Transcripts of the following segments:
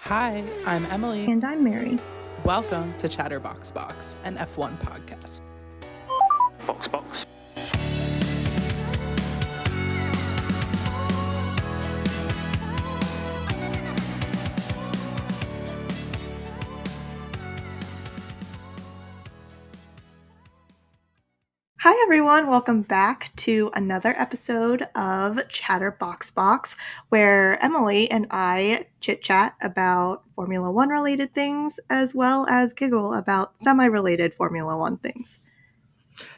Hi, I'm Emily. And I'm Mary. Welcome to Chatterbox Box, an F1 podcast. Box. Hi everyone, welcome back to another episode of Chatterbox Box, where Emily and I chit-chat about Formula One related things, as well as giggle about semi-related Formula One things.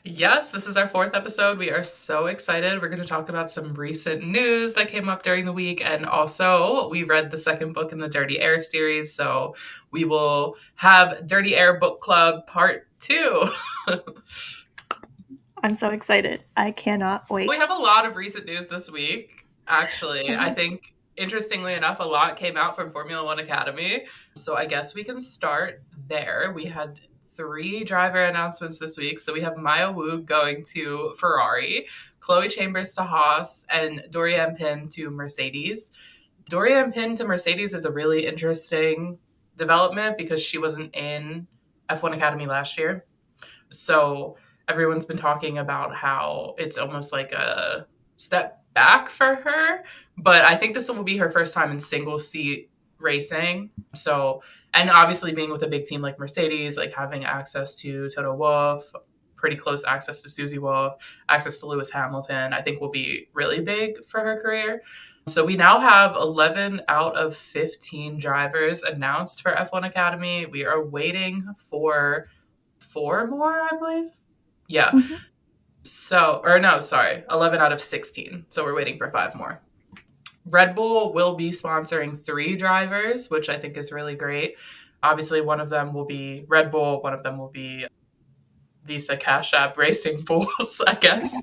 Yes, this is our fourth episode. We are so excited. We're going to talk about some recent news that came up during the week. And also, we read the second book in the Dirty Air series. So we will have Dirty Air Book Club Part 2. I'm so excited. I cannot wait. We have a lot of recent news this week, actually. I think, interestingly enough, a lot came out from Formula One Academy. So I guess we can start there. We had 3 driver announcements this week. So we have Maya Wu going to Ferrari, Chloe Chambers to Haas, and Doriane Pin to Mercedes. Doriane Pin to Mercedes is a really interesting development because she wasn't in F1 Academy last year. So everyone's been talking about how it's almost like a step back for her, but I think this will be her first time in single seat racing. So, and obviously being with a big team like Mercedes, like having access to Toto Wolff, pretty close access to Susie Wolff, access to Lewis Hamilton, I think will be really big for her career. So we now have 11 out of 15 drivers announced for F1 Academy. We are waiting for 4 more, I believe. Yeah. Mm-hmm. So, or no, sorry, 11 out of 16. So we're waiting for 5 more. Red Bull will be sponsoring 3 drivers, which I think is really great. Obviously, one of them will be Red Bull, one of them will be Visa Cash App Racing Bulls, I guess.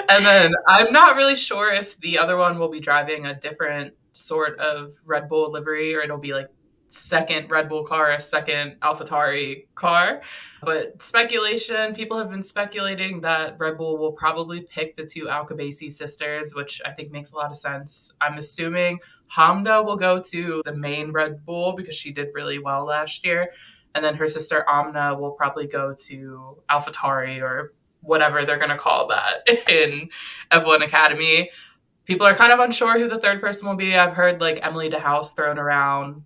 And then I'm not really sure if the other one will be driving a different sort of Red Bull livery or it'll be like second Red Bull car, a second AlphaTauri car. But speculation, people have been speculating that Red Bull will probably pick the 2 Alcabasi sisters, which I think makes a lot of sense. I'm assuming Hamda will go to the main Red Bull because she did really well last year. And then her sister Amna will probably go to AlphaTauri or whatever they're going to call that in F1 Academy. People are kind of unsure who the third person will be. I've heard like Emily DeHouse thrown around.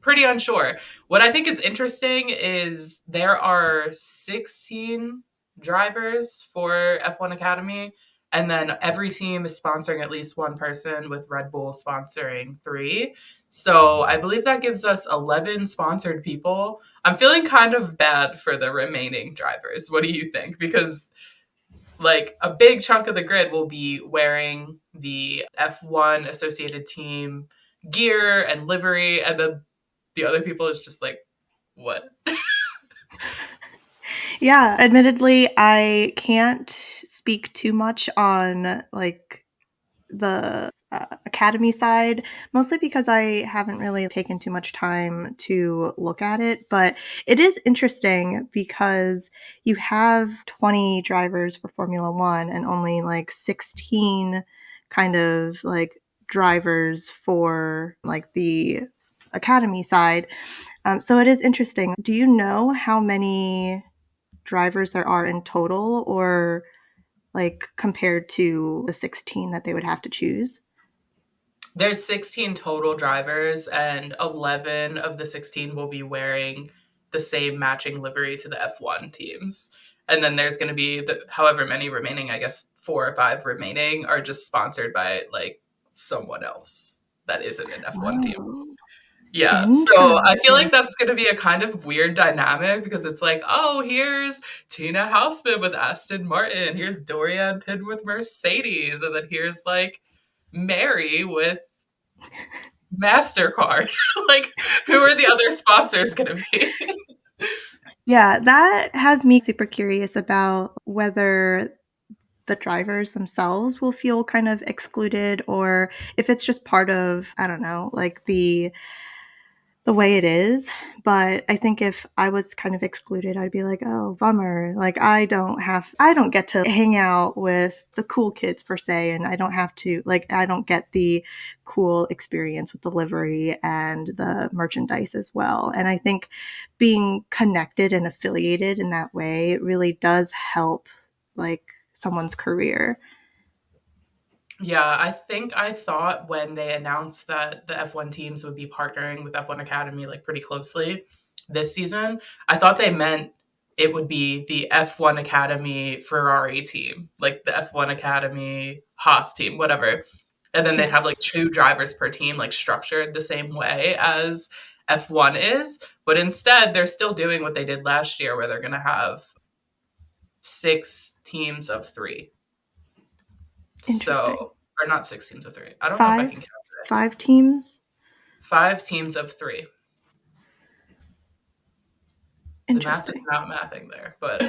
Pretty unsure. What I think is interesting is there are 16 drivers for F1 Academy, and then every team is sponsoring at least one person, with Red Bull sponsoring 3. So I believe that gives us 11 sponsored people. I'm feeling kind of bad for the remaining drivers. What do you think? Because like a big chunk of the grid will be wearing the F1 associated team gear and livery, and then the other people is just like, what? Yeah, admittedly, I can't speak too much on like the academy side, mostly because I haven't really taken too much time to look at it. But it is interesting because you have 20 drivers for Formula One and only like 16 kind of like drivers for like the academy side. So it is interesting. Do you know how many drivers there are in total, or like compared to the 16 that they would have to choose? There's 16 total drivers, and 11 of the 16 will be wearing the same matching livery to the F1 teams. And then there's going to be however many remaining, I guess 4 or 5 remaining are just sponsored by like someone else that isn't an F1 team. Oh, Yeah. So I feel interesting. like that's going to be a kind of weird dynamic because it's like, oh, here's Tina Houseman with Aston Martin. Here's Doriane Pin with Mercedes. And then here's like Mary with MasterCard. Like, who are the other sponsors going to be? Yeah, that has me super curious about whether the drivers themselves will feel kind of excluded, or if it's just part of, I don't know, like the the way it is. But I think if I was kind of excluded, I'd be like, oh, bummer. Like, I don't get to hang out with the cool kids per se. And I don't get the cool experience with the livery and the merchandise as well. And I think being connected and affiliated in that way really does help like someone's career. Yeah, I thought when they announced that the F1 teams would be partnering with F1 Academy like pretty closely this season, I thought they meant it would be the F1 Academy Ferrari team, like the F1 Academy Haas team, whatever. And then they'd Yeah, have like two drivers per team, like structured the same way as F1 is. But instead, they're still doing what they did last year, where they're going to have 6 teams of 3. interesting. So, or not 6 teams of 3. I don't know if I Five, can count it. 5 teams. 5 teams of 3. The math is Interesting. not mathing there, but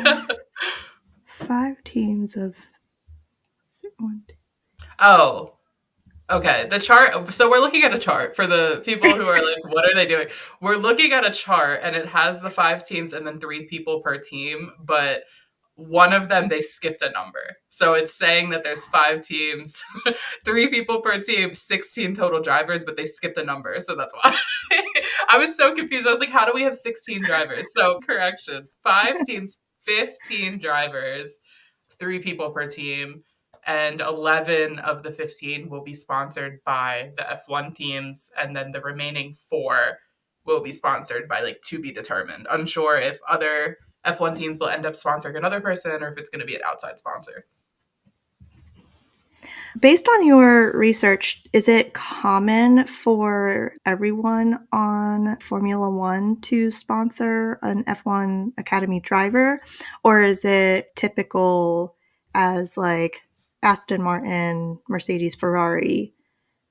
5 teams of one. oh, okay. The chart. So we're looking at a chart for the people who are like, what are they doing? We're looking at a chart and it has the 5 teams and then 3 people per team, but one of them they skipped a number. So it's saying that there's 5 teams, 3 people per team, 16 total drivers, but they skipped a number. So that's why I was so confused. I was like, how do we have 16 drivers? So correction, 5 teams, 15 drivers, 3 people per team. And 11 of the 15 will be sponsored by the F1 teams. And then the remaining 4 will be sponsored by like to be determined. Unsure if other F1 teams will end up sponsoring another person or if it's going to be an outside sponsor. Based on your research, is it common for everyone on Formula One to sponsor an F1 Academy driver? Or is it typical as like Aston Martin, Mercedes, Ferrari,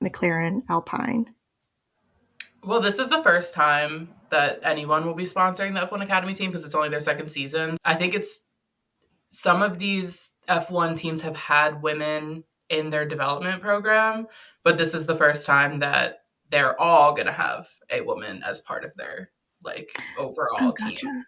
McLaren, Alpine? Well, this is the first time that anyone will be sponsoring the F1 Academy team because it's only their second season. I think it's some of these F1 teams have had women in their development program, but this is the first time that they're all going to have a woman as part of their like Oh, overall team. gotcha.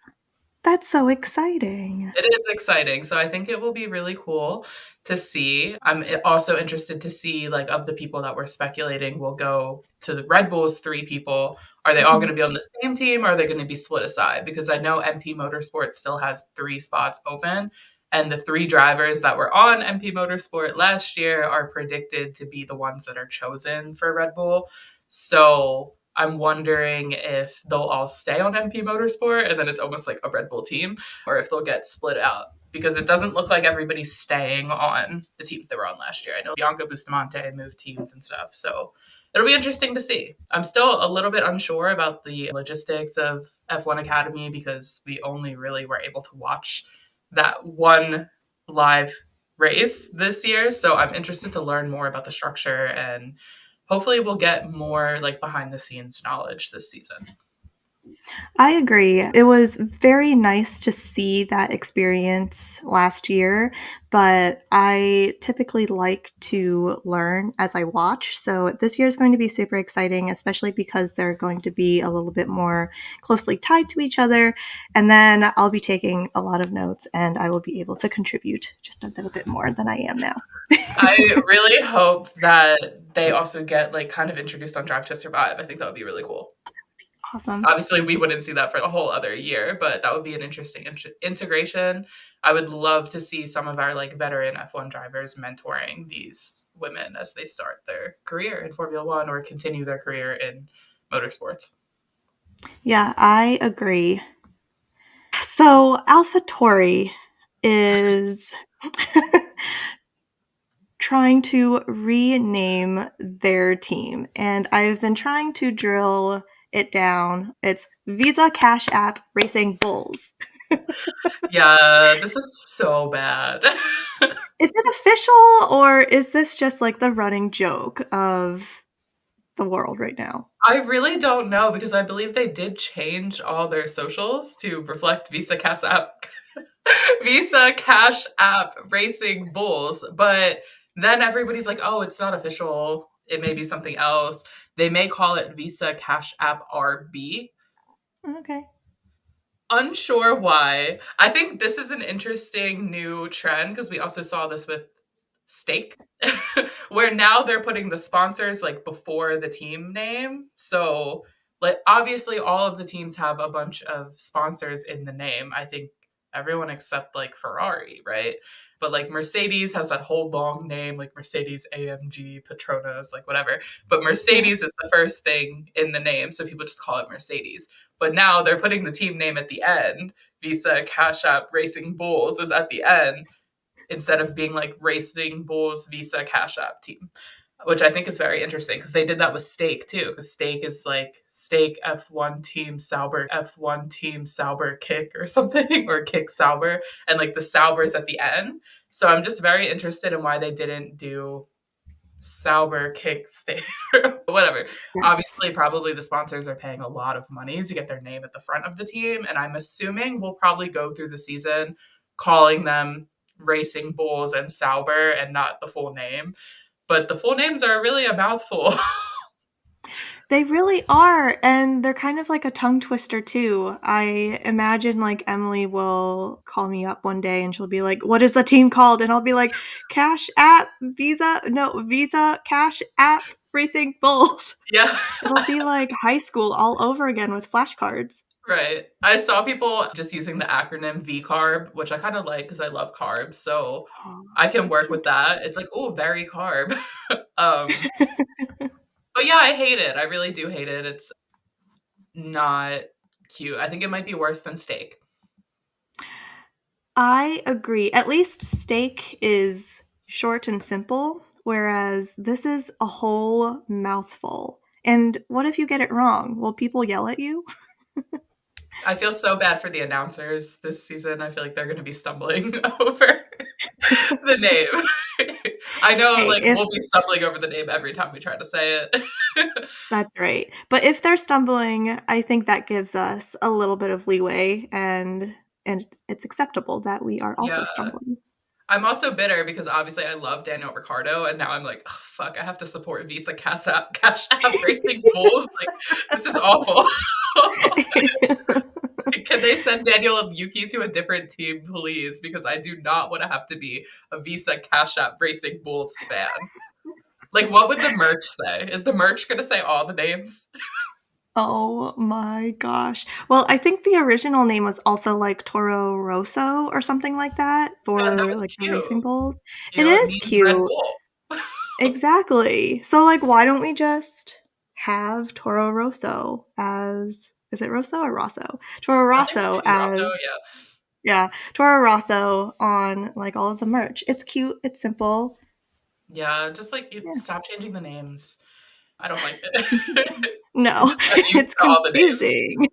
That's so exciting. It is exciting. So I think it will be really cool to see. I'm also interested to see like of the people that we're speculating will go to the Red Bull's 3 people. Are they all going Mhm. to be on the same team or are they going to be split aside? Because I know MP Motorsport still has 3 spots open. And the 3 drivers that were on MP Motorsport last year are predicted to be the ones that are chosen for Red Bull. So I'm wondering if they'll all stay on MP Motorsport and then it's almost like a Red Bull team or if they'll get split out because it doesn't look like everybody's staying on the teams they were on last year. I know Bianca Bustamante moved teams and stuff, so it'll be interesting to see. I'm still a little bit unsure about the logistics of F1 Academy because we only really were able to watch that one live race this year, so I'm interested to learn more about the structure and hopefully we'll get more like behind the scenes knowledge this season. I agree. It was very nice to see that experience last year, but I typically like to learn as I watch. So this year is going to be super exciting, especially because they're going to be a little bit more closely tied to each other. And then I'll be taking a lot of notes and I will be able to contribute just a little bit more than I am now. I really hope that they also get like kind of introduced on Drive to Survive. I think that would be really cool. Awesome. Obviously, we wouldn't see that for a whole other year, but that would be an interesting integration. I would love to see some of our like veteran F1 drivers mentoring these women as they start their career in Formula One or continue their career in motorsports. Yeah, I agree. So AlphaTauri is trying to rename their team, and I've been trying to drill it down. It's Visa Cash App Racing Bulls. Yeah, this is so bad. Is it official, or is this just like the running joke of the world right now? I really don't know because I believe they did change all their socials to reflect Visa Cash App Racing Bulls, but then everybody's like, "Oh, it's not official. It may be something else." They may call it Visa Cash App RB. Okay. Unsure why. I think this is an interesting new trend because we also saw this with Steak, where now they're putting the sponsors like before the team name. So, like, obviously, all of the teams have a bunch of sponsors in the name. I think everyone except like Ferrari, right? But like Mercedes has that whole long name, like Mercedes AMG Petronas, like whatever. But Yeah. Mercedes is the first thing in the name, so people just call it Mercedes. But now they're putting the team name at the end. Visa Cash App Racing Bulls is at the end instead of being like Racing Bulls Visa Cash App team, which I think is very interesting because they did that with Stake too. Because Stake is like Stake F1 Team Sauber, F1 Team Sauber Kick or something, or Kick Sauber, and like the Sauber's at the end. So I'm just very interested in why they didn't do Sauber Kick Stake, whatever. Yes. Obviously, probably the sponsors are paying a lot of money to get their name at the front of the team, and I'm assuming we'll probably go through the season calling them Racing Bulls and Sauber and not the full name. But the full names are really a mouthful. They really are, and they're kind of like a tongue twister too. I imagine like Emily will call me up one day and she'll be like, "What is the team called?" And I'll be like, "Cash App Visa, no, Visa Cash App Racing Bulls." Yeah, It'll be like high school all over again with flashcards. right. I saw people just using the acronym VCARB, which I kind of like because I love carbs. So Oh, I can that's work with cute. that. It's like, oh, very carb. um, but yeah, I hate it. I really do hate it. It's not cute. I think it might be worse than steak. I agree. At least steak is short and simple, whereas this is a whole mouthful. And what if you get it wrong? Will people yell at you? I feel so bad for the announcers this season. I feel like they're going to be stumbling over the name. I know, Hey, like, if we'll be stumbling over the name every time we try to say it. that's right. But if they're stumbling, I think that gives us a little bit of leeway and it's acceptable that we are also Yeah. stumbling. I'm also bitter because obviously I love Daniel Ricciardo, and now I'm like, "Ugh, fuck, I have to support Visa Cash App Racing Bulls. Like, this is awful. Can they send Daniel and Yuki to a different team, please? Because I do not want to have to be a Visa Cash App Racing Bulls fan. Like, what would the merch say? Is the merch going to say all the names? Oh my gosh. Well, I think the original name was also like Toro Rosso or something like that Yeah, that for was like the cute. racing bulls. You It know, it is means Red cute. Bull. Exactly. So like why don't we just have Toro Rosso as is it Rosso or Rosso? Toro I think it Rosso should be Rosso, as yeah. yeah, Toro Rosso on like all of the merch. It's cute, it's simple. Yeah, just like you Yeah. stop changing the names. I don't like It's it. confusing. I No, just got used it's to all the names. confusing.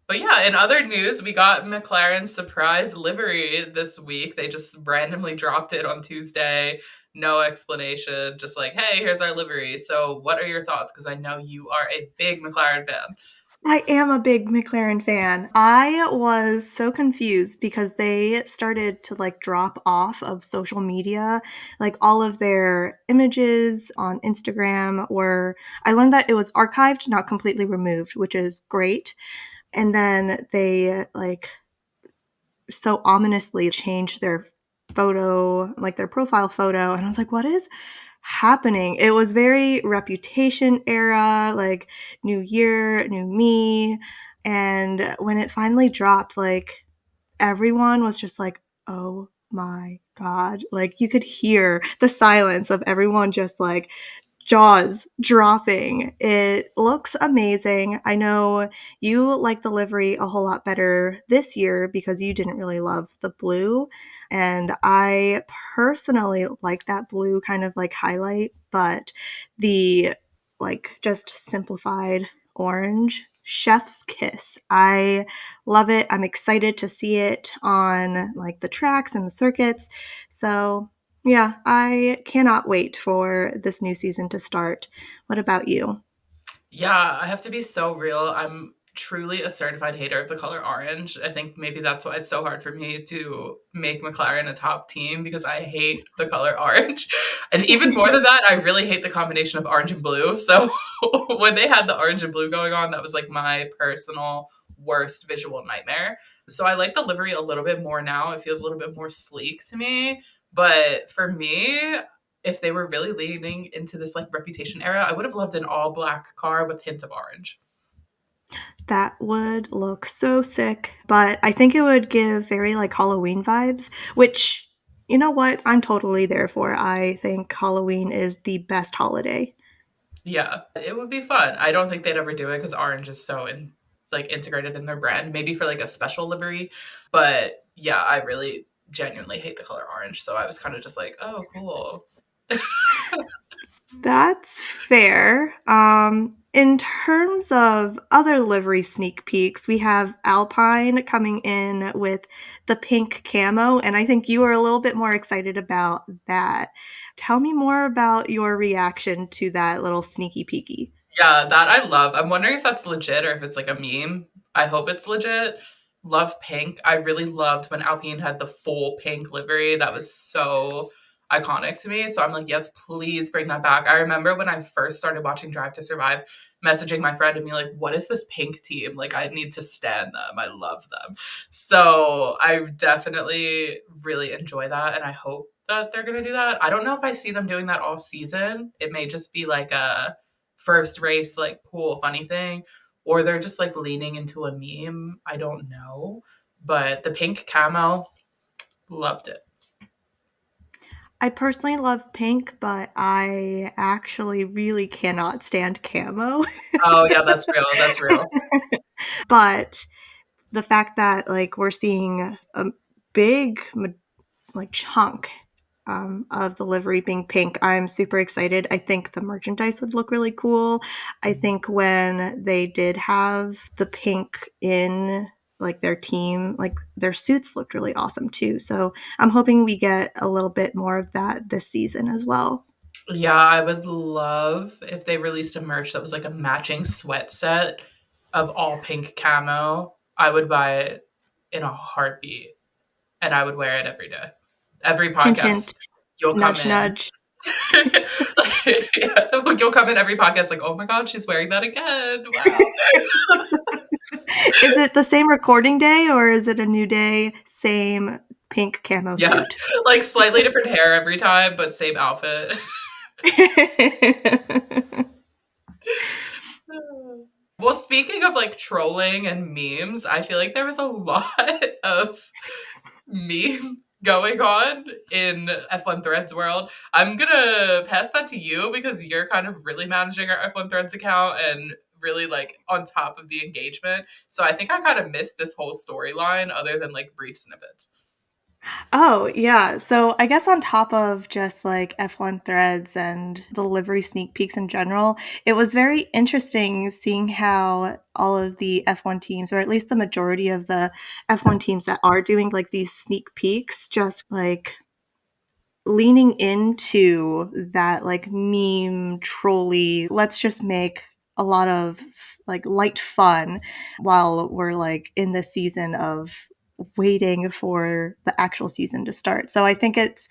But yeah, in other news, we got McLaren's surprise livery this week. They just randomly dropped it on Tuesday. No explanation. Just like, hey, here's our livery. So, what are your thoughts? Because I know you are a big McLaren fan. I am a big McLaren fan. I was so confused because they started to like drop off of social media. Like all of their images on Instagram were, I learned that it was archived, not completely removed, which is great. And then they like so ominously changed their photo, like their profile photo. And I was like, what is happening? It was very reputation era, like new year, new me. And when it finally dropped, like everyone was just like, oh my God. Like you could hear the silence of everyone just like jaws dropping. It looks amazing. I know you like the livery a whole lot better this year because you didn't really love the blue. And I personally like that blue kind of like highlight, but the like just simplified orange chef's kiss. I love it. I'm excited to see it on like the tracks and the circuits. So yeah, I cannot wait for this new season to start. What about you? Yeah, I have to be so real. I'm truly a certified hater of the color orange. I think maybe that's why it's so hard for me to make McLaren a top team, because I hate the color orange. And even more than that, I really hate the combination of orange and blue. So when they had the orange and blue going on, that was like my personal worst visual nightmare. So I like the livery a little bit more now. It feels a little bit more sleek to me. But for me, if they were really leaning into this like reputation era, I would have loved an all black car with hints of orange. That would look so sick, but I think it would give very like Halloween vibes, which, you know what, I'm totally there for. I think Halloween is the best holiday. Yeah, it would be fun. I don't think they'd ever do it because orange is so like integrated in their brand. Maybe for like a special livery, but yeah, I really genuinely hate the color orange. So I was kind of just like, oh, cool. That's fair. In terms of other livery sneak peeks, we have Alpine coming in with the pink camo, and I think you were a little bit more excited about that. Tell me more about your reaction to that little sneaky peeky. Yeah, that I love. I'm wondering if that's legit or if it's like a meme. I hope it's legit. Love pink. I really loved when Alpine had the full pink livery. That was so iconic to me. So I'm like, yes, please bring that back. I remember when I first started watching Drive to Survive, messaging my friend and being like, what is this pink team? Like, I need to stand them. I love them. So I definitely really enjoy that. And I hope that they're going to do that. I don't know if I see them doing that all season. It may just be like a first race, like cool, funny thing, or they're just like leaning into a meme. I don't know. But the pink camo, loved it. I personally love pink, but I actually really cannot stand camo. Oh yeah, that's real. That's real. But the fact that like we're seeing a big like chunk of the livery being pink, I'm super excited. I think the merchandise would look really cool. I think when they did have the pink in like their team, like their suits looked really awesome too. So I'm hoping we get a little bit more of that this season as well. Yeah, I would love if they released a merch that was like a matching sweat set of all pink camo. I would buy it in a heartbeat and I would wear it every day. Every Hint, hint, podcast, you'll come nudge, in. nudge. Yeah, you'll come in every podcast like, oh my God, she's wearing that again. Wow. Is it the same recording day or is it a new day, same pink camo Yeah, suit? like slightly different hair every time, but same outfit. Well, speaking of like trolling and memes, I feel like there was a lot of meme going on in F1 Threads world. I'm gonna pass that to you because you're kind of really managing our F1 Threads account and really like on top of the engagement. So I think I kind of missed this whole storyline other than like brief snippets. Oh, yeah. So I guess on top of just like F1 threads and delivery sneak peeks in general, it was very interesting seeing how all of the F1 teams, or at least the majority of the F1 teams that are doing like these sneak peeks, just like leaning into that like meme trolley, let's just make a lot of like light fun while we're like in the season of waiting for the actual season to start. So I think it's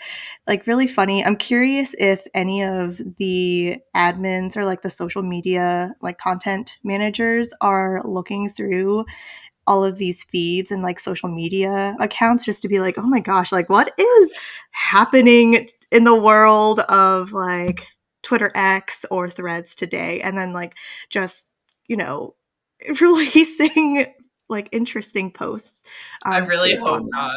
like really funny. I'm curious if any of the admins or like the social media like content managers are looking through all of these feeds and like social media accounts just to be like, oh my gosh, like what is happening in the world of like Twitter X or threads today? And then like just, you know, releasing like interesting posts I really based hope on that. not.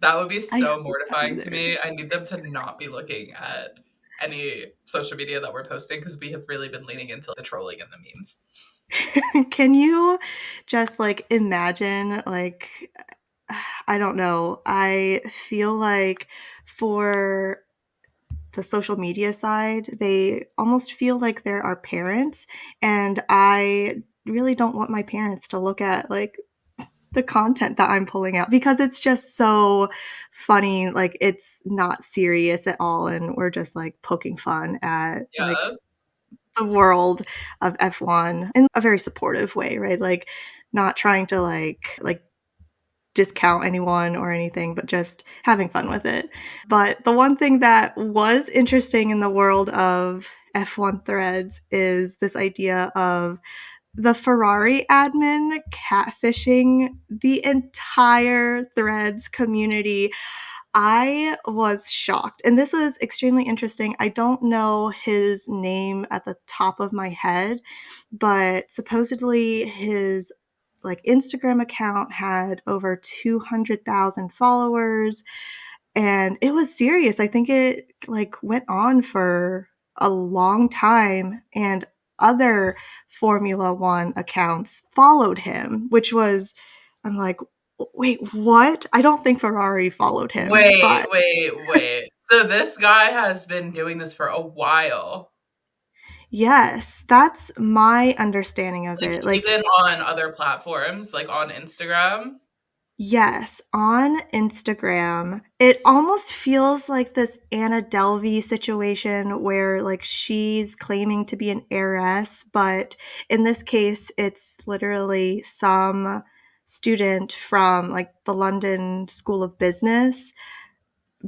That would be I so hope not mortifying to either. me. I need them to not be looking at any social media that we're posting because we have really been leaning into the trolling and the memes. Can you just like imagine like I don't know. I feel like for the social media side, they almost feel like they're our parents. And I really don't want my parents to look at like the content that I'm pulling out because it's just so funny. Like it's not serious at all. And we're just like poking fun at like Yeah. the world of F1 in a very supportive way, right? Like not trying to like discount anyone or anything, but just having fun with it. But the one thing that was interesting in the world of F1 threads is this idea of the Ferrari admin catfishing the entire threads community. I was shocked. And this was extremely interesting. I don't know his name at the top of my head, but supposedly his Instagram account had over 200,000 followers, and it was serious. I think it went on for a long time, and other Formula 1 accounts followed him, which was I'm like, "Wait, what?" I don't think Ferrari followed him, Wait, but wait, wait. So this guy has been doing this for a while. yes, that's my understanding of Like it. even on other platforms, like on Instagram. Yes, on Instagram, it almost feels like this Anna Delvey situation where she's claiming to be an heiress, but in this case, it's literally some student from the London School of Business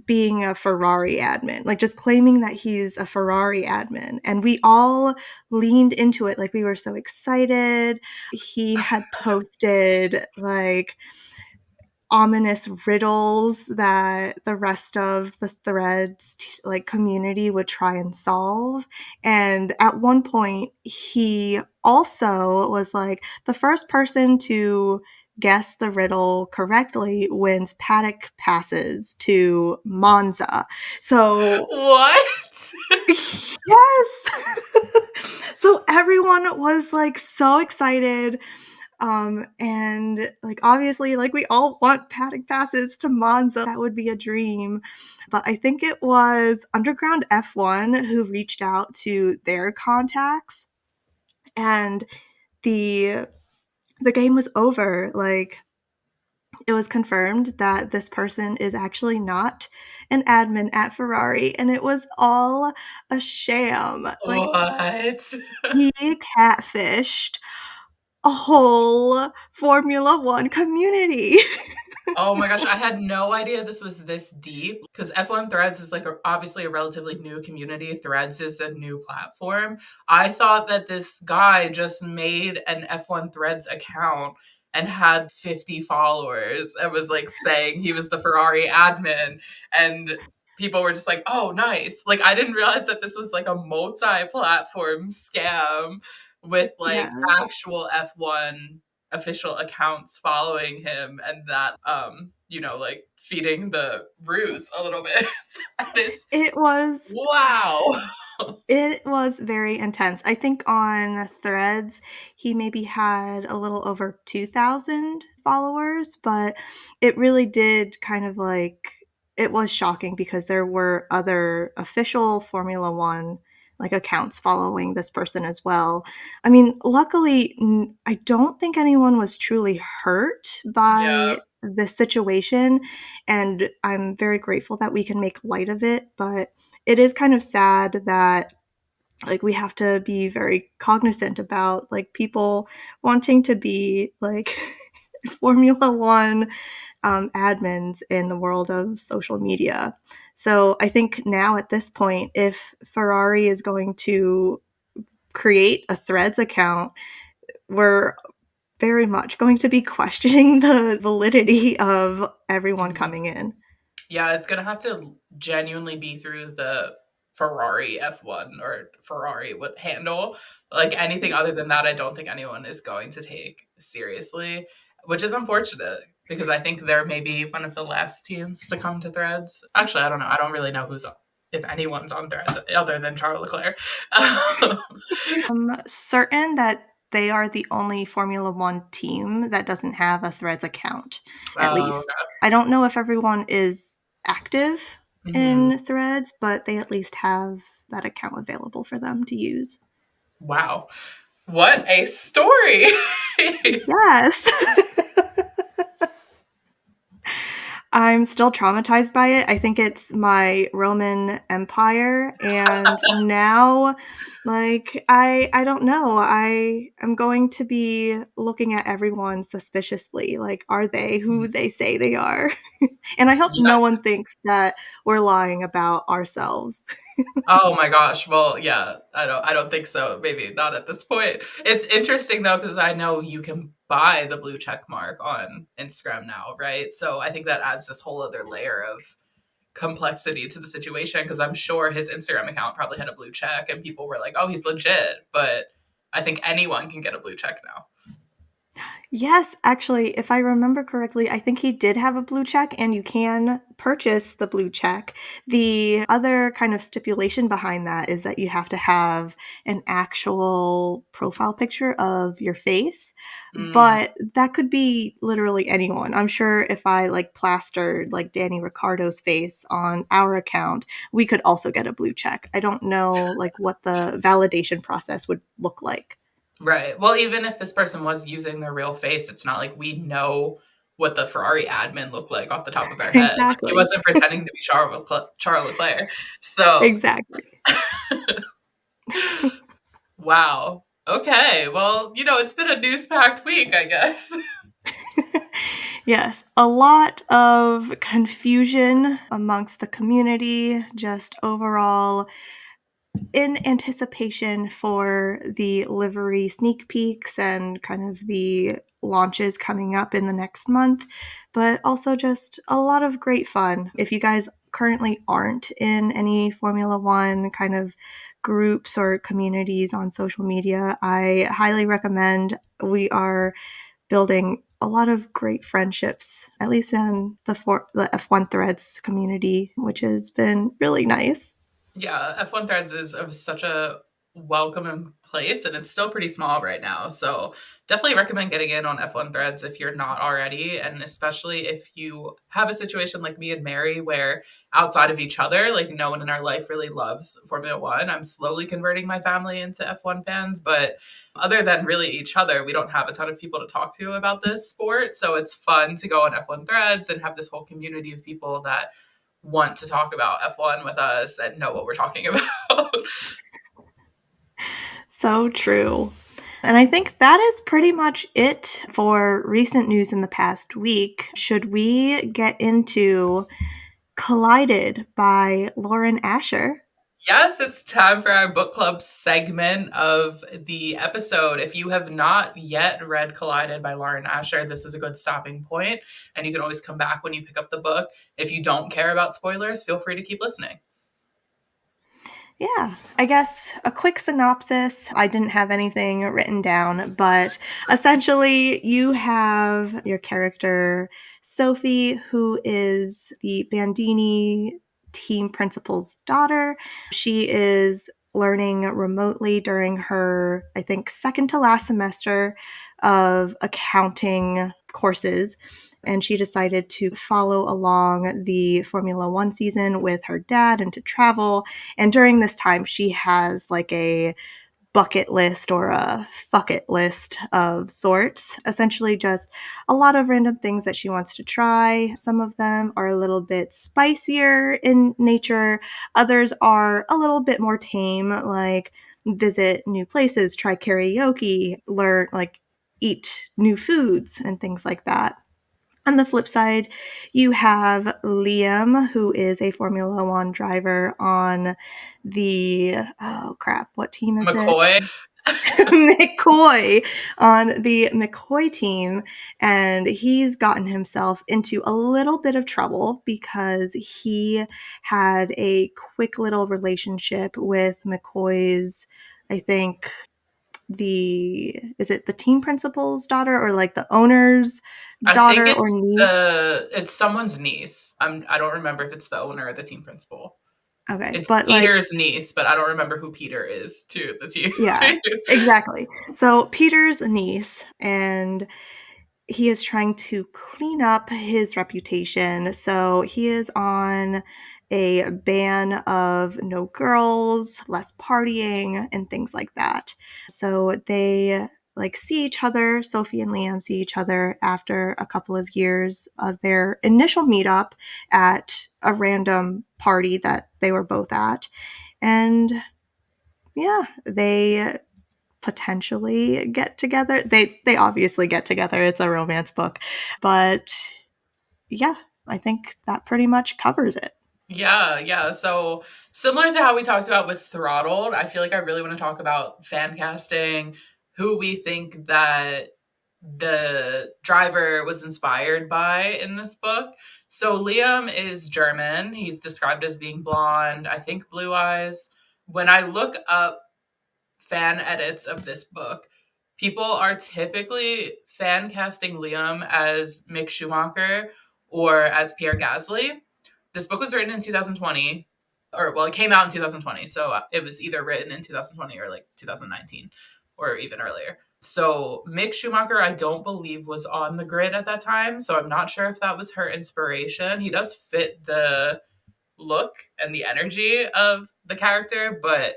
being a Ferrari admin, just claiming that he's a Ferrari admin. And we all leaned into it. We were so excited. He had posted ominous riddles that the rest of the threads community would try and solve. And at one point he also was like, the first person to guess the riddle correctly wins paddock passes to Monza. So What? yes. So everyone was so excited, and obviously we all want paddock passes to Monza. That would be a dream. But I think it was Underground F1 who reached out to their contacts, and the game was over. It was confirmed that this person is actually not an admin at Ferrari, and it was all a sham. What? He catfished a whole Formula One community. Oh my gosh, I had no idea this was this deep because F1 Threads is obviously a relatively new community. Threads is a new platform. I thought that this guy just made an F1 Threads account and had 50 followers and was saying he was the Ferrari admin, and people were just like, "Oh, nice." I didn't realize that this was a multi-platform scam with Yeah. actual F1 official accounts following him, and that feeding the ruse a little bit. That is It was wow. It was very intense. I think on Threads, he maybe had a little over 2,000 followers, but it really did kind of it was shocking because there were other official Formula One accounts following this person as well. I mean, luckily, I don't think anyone was truly hurt Yeah. by this situation, and I'm very grateful that we can make light of it, but it is kind of sad that we have to be very cognizant about people wanting to be Formula One admins in the world of social media. So I think now at this point, if Ferrari is going to create a Threads account, we're very much going to be questioning the validity of everyone Mhm. coming in. Yeah, it's gonna have to genuinely be through the Ferrari F1 or Ferrari what handle. Anything other than that, I don't think anyone is going to take seriously, which is unfortunate because I think they're maybe one of the last teams to come to Threads. Actually, I don't know. I don't really know if anyone's on Threads other than Charles Leclerc. I'm certain that they are the only Formula One team that doesn't have a Threads account, at Oh, least. I don't know if everyone is active mhm. in Threads, but they at least have that account available for them to use. Wow. What a story. Yes. I'm still traumatized by it. I think it's my Roman Empire, and now, like, I don't know. I am going to be looking at everyone suspiciously. Like, are they who they say they are? And I hope Yeah. no one thinks that we're lying about ourselves. Oh my gosh. Well, yeah, I don't think so. Maybe not at this point. It's interesting though, because I know you can buy the blue check mark on Instagram now, right? So I think that adds this whole other layer of complexity to the situation because I'm sure his Instagram account probably had a blue check and people were like, oh, he's legit. But I think anyone can get a blue check now. Yes, actually, if I remember correctly, I think he did have a blue check, and you can purchase the blue check. The other kind of stipulation behind that is that you have to have an actual profile picture of your face, Mm, but that could be literally anyone. I'm sure if I like plastered like Danny Ricardo's face on our account, we could also get a blue check. I don't know like what the validation process would look like. right. Well, even if this person was using their real face, it's not like we know what the Ferrari admin looked like off the top of our head. Like he Exactly. wasn't pretending to be Charles Leclerc. So, Exactly. wow. Okay. Well, it's been a news packed week, I guess. Yes, a lot of confusion amongst the community, just overall in anticipation for the livery sneak peeks and kind of the launches coming up in the next month, but also just a lot of great fun. If you guys currently aren't in any Formula One kind of groups or communities on social media, I highly recommend. We are building a lot of great friendships, at least in the F1 Threads community, which has been really nice. Yeah, F1 Threads is of such a welcoming place and it's still pretty small right now. So definitely recommend getting in on F1 Threads if you're not already. And especially if you have a situation like me and Mary where outside of each other, like no one in our life really loves Formula One. I'm slowly converting my family into F1 fans, but other than really each other, we don't have a ton of people to talk to about this sport. So it's fun to go on F1 Threads and have this whole community of people that want to talk about F1 with us and know what we're talking about. So true. And I think that is pretty much it for recent news in the past week. Should we get into Collided by Lauren Asher? Yes, it's time for our book club segment of the episode. If you have not yet read Collided by Lauren Asher, this is a good stopping point, and you can always come back when you pick up the book. If you don't care about spoilers, feel free to keep listening. Yeah, I guess a quick synopsis. I didn't have anything written down, but essentially, you have your character, Sophie, who is the Bandini team principal's daughter. She is learning remotely during her, I think, second to last semester of accounting courses. And she decided to follow along the Formula One season with her dad and to travel, and during this time, she has like a bucket list or a fuck it list of sorts. Essentially, just a lot of random things that she wants to try. Some of them are a little bit spicier in nature, others are a little bit more tame, like visit new places, try karaoke, learn, like, eat new foods, and things like that. On the flip side, you have Liam, who is a Formula One driver on the, oh crap, what team is it? McCoy. McCoy, on the McCoy team. And he's gotten himself into a little bit of trouble because he had a quick little relationship with McCoy's, I think, is it the team principal's daughter or like the owner's I think daughter or niece? it's someone's niece. I don't remember if it's the owner or the team principal. Okay, It's but like, Peter's niece, but I don't remember who Peter is to the team. yeah, exactly. So Peter's niece, and he is trying to clean up his reputation. So he is on a ban of no girls, less partying, and things like that. So they like see each other. Sophie and Liam see each other after a couple of years of their initial meetup at a random party that they were both at. And yeah, they potentially get together. They obviously get together. It's a romance book. But yeah, I think that pretty much covers it. Yeah. So similar to how we talked about with Throttled, I feel like I really want to talk about fan casting, who we think that the driver was inspired by in this book. So Liam is German. He's described as being blonde, I think blue eyes. When I look up fan edits of this book, people are typically fan casting Liam as Mick Schumacher or as Pierre Gasly. This book was written in 2020, or well, it came out in 2020. So it was either written in 2020 or like 2019 or even earlier. So Mick Schumacher, I don't believe was on the grid at that time. So I'm not sure if that was her inspiration. He does fit the look and the energy of the character, but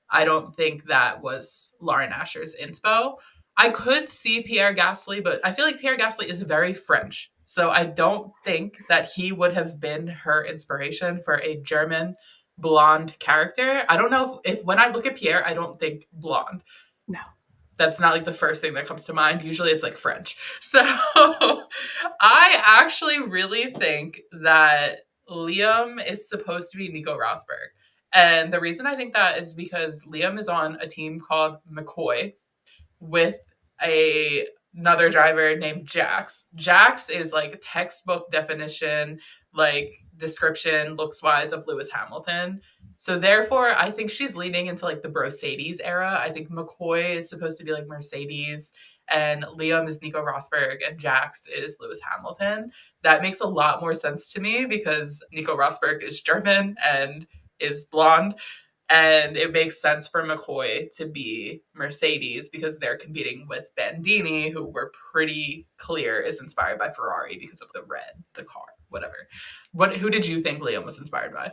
I don't think that was Lauren Asher's inspo. I could see Pierre Gasly, but I feel like Pierre Gasly is very French. So I don't think that he would have been her inspiration for a German blonde character. I don't know if when I look at Pierre, I don't think blonde. No. That's not like the first thing that comes to mind. Usually it's like French. So I actually really think that Liam is supposed to be Nico Rosberg. And the reason I think that is because Liam is on a team called McCoy with another driver named Jax. Jax is like textbook definition, like description, looks wise of Lewis Hamilton. So therefore, I think she's leaning into like the Mercedes era. I think McCoy is supposed to be like Mercedes, and Liam is Nico Rosberg, and Jax is Lewis Hamilton. That makes a lot more sense to me because Nico Rosberg is German and is blonde. And it makes sense for McCoy to be Mercedes because they're competing with Bandini, who we're pretty clear is inspired by Ferrari because of the red, the car, whatever. Who did you think Liam was inspired by?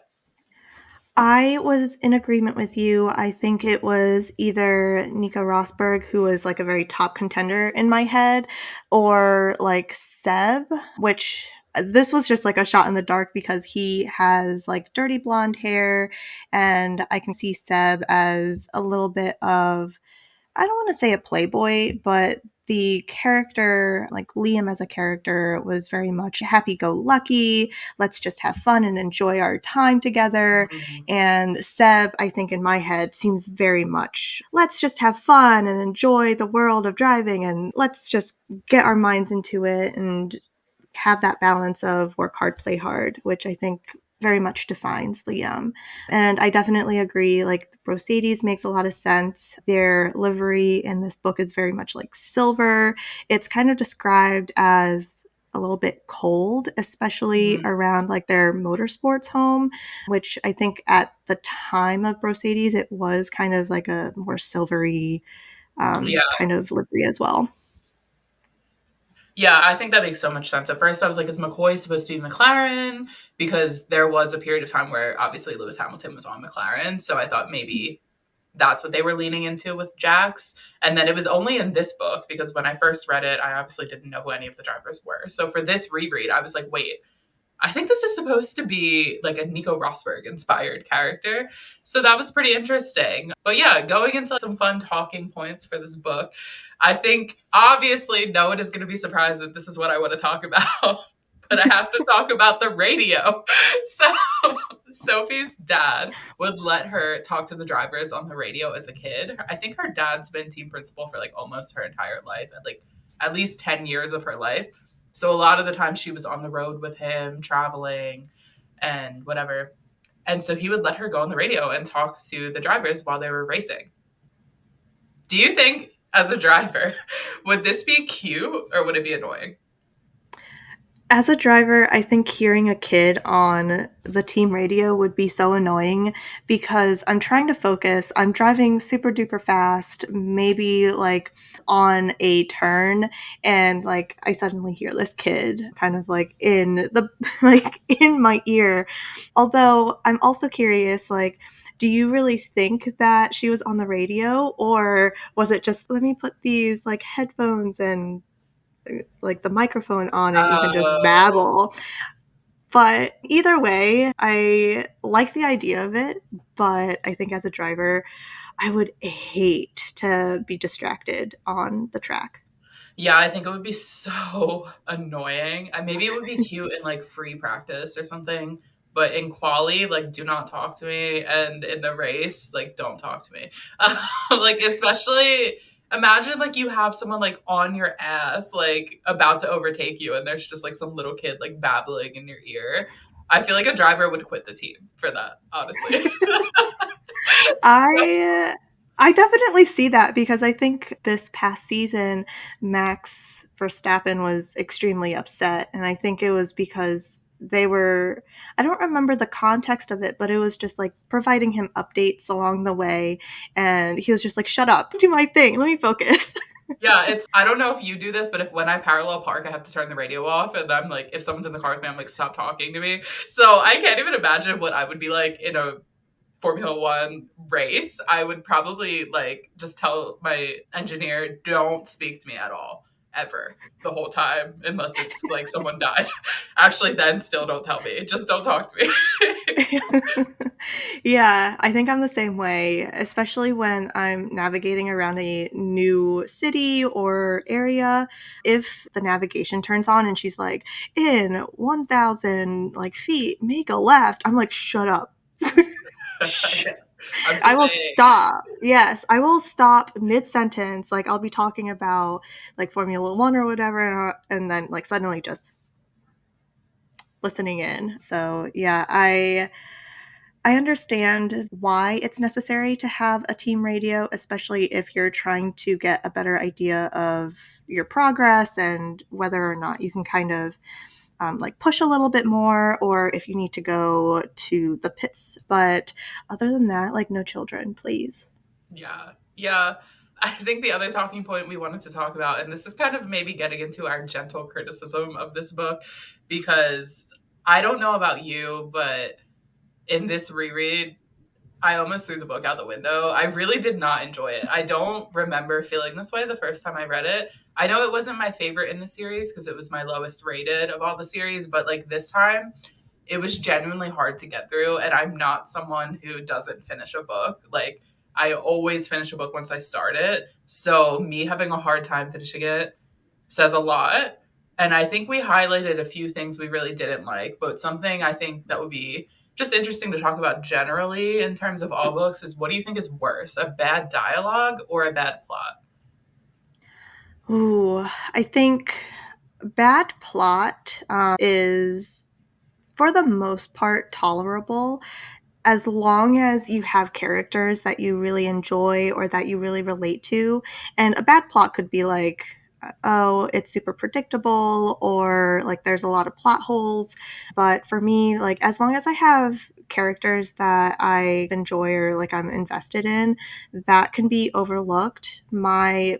I was in agreement with you. I think it was either Nico Rosberg, who was like a very top contender in my head, or like Seb, which this was just like a shot in the dark because he has like dirty blonde hair, and I can see Seb as a little bit of, I don't want to say a playboy, but the character, like Liam as a character, was very much happy go lucky. Let's just have fun and enjoy our time together. Mm-hmm. And Seb, I think in my head, seems very much let's just have fun and enjoy the world of driving and let's just get our minds into it and have that balance of work hard, play hard, which I think very much defines Liam. And I definitely agree, like Mercedes makes a lot of sense. Their livery in this book is very much like silver. It's kind of described as a little bit cold, especially around like their motorsports home, which I think at the time of Mercedes, it was kind of like a more silvery kind of livery as well. Yeah, I think that makes so much sense. At first, I was like, is McCoy supposed to be McLaren? Because there was a period of time where obviously Lewis Hamilton was on McLaren. So I thought maybe that's what they were leaning into with Jax. And then it was only in this book because when I first read it, I obviously didn't know who any of the drivers were. So for this reread, I was like, wait, I think this is supposed to be like a Nico Rosberg inspired character. So that was pretty interesting. But yeah, going into some fun talking points for this book, I think obviously no one is going to be surprised that this is what I want to talk about. But I have to talk about the radio. So Sophie's dad would let her talk to the drivers on the radio as a kid. I think her dad's been team principal for like almost her entire life, at least 10 years of her life. So a lot of the time she was on the road with him, traveling and whatever. And so he would let her go on the radio and talk to the drivers while they were racing. Do you think, as a driver, would this be cute or would it be annoying? As a driver, I think hearing a kid on the team radio would be so annoying because I'm trying to focus. I'm driving super duper fast, maybe like on a turn, and like I suddenly hear this kid kind of like in the like in my ear. Although I'm also curious, like Do you really think that she was on the radio, or was it just, let me put these like headphones and like the microphone on and you can just Oh, babble? But either way, I like the idea of it, but I think as a driver, I would hate to be distracted on the track. yeah, I think it would be so annoying. Maybe it would be cute in like free practice or something, but in quali, like, do not talk to me, and in the race, like, don't talk to me. Like, especially imagine like you have someone like on your ass, like about to overtake you, and there's just like some little kid like babbling in your ear. I feel like a driver would quit the team for that, honestly. So, I I definitely see that because I think this past season Max Verstappen was extremely upset, and I think it was because they were, I don't remember the context of it, but it was just like providing him updates along the way, and he was just like, shut up, do my thing, let me focus. yeah, I don't know if you do this, but if when I parallel park, I have to turn the radio off, and I'm like, if someone's in the car with me, I'm like, stop talking to me. So I can't even imagine what I would be like in a Formula One race. I would probably like just tell my engineer, don't speak to me at all, ever, the whole time, unless it's like someone died. Actually, then still don't tell me. Just don't talk to me. Yeah, I think I'm the same way, especially when I'm navigating around a new city or area. If the navigation turns on and she's like, in 1,000 like feet, make a left, I'm like, shut up. Shh. Yeah, I'm I just will saying. stop. Yes, I will stop mid sentence. Like I'll be talking about like Formula One or whatever, and then like suddenly just listening in. So yeah, I understand why it's necessary to have a team radio, especially if you're trying to get a better idea of your progress and whether or not you can kind of like push a little bit more, or if you need to go to the pits. But other than that, like no children, please. Yeah. Yeah. I think the other talking point we wanted to talk about, and this is kind of maybe getting into our gentle criticism of this book, because I don't know about you, but in this reread, I almost threw the book out the window. I really did not enjoy it. I don't remember feeling this way the first time I read it. I know it wasn't my favorite in the series because it was my lowest rated of all the series, but like this time, it was genuinely hard to get through. And I'm not someone who doesn't finish a book. Like, I always finish a book once I start it. So, me having a hard time finishing it says a lot. And I think we highlighted a few things we really didn't like, but something I think that would be just interesting to talk about generally in terms of all books is, what do you think is worse, a bad dialogue or a bad plot? Ooh, I think bad plot is for the most part tolerable as long as you have characters that you really enjoy or that you really relate to. And a bad plot could be like, oh, it's super predictable, or like there's a lot of plot holes. But for me, like as long as I have characters that I enjoy or like I'm invested in, that can be overlooked. My,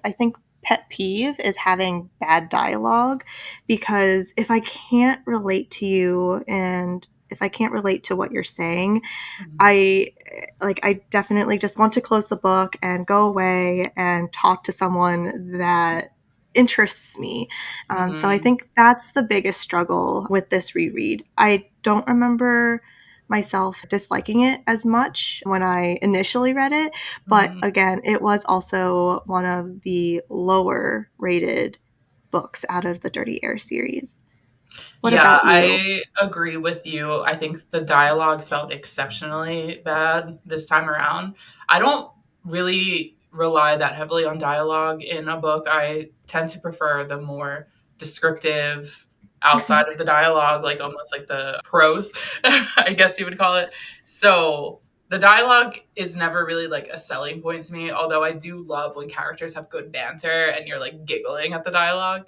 I think, pet peeve is having bad dialogue, because if I can't relate to you and if I can't relate to what you're saying, Mhm. I definitely just want to close the book and go away and talk to someone that interests me. So I Mhm. think that's the biggest struggle with this reread. I don't remember myself disliking it as much when I initially read it, but Mhm. again, it was also one of the lower rated books out of the Dirty Air series. What Yeah, about you? I agree with you. I think the dialogue felt exceptionally bad this time around. I don't really rely that heavily on dialogue in a book. I tend to prefer the more descriptive outside of the dialogue, like almost like the prose, I guess you would call it. So the dialogue is never really like a selling point to me, although I do love when characters have good banter and you're like giggling at the dialogue.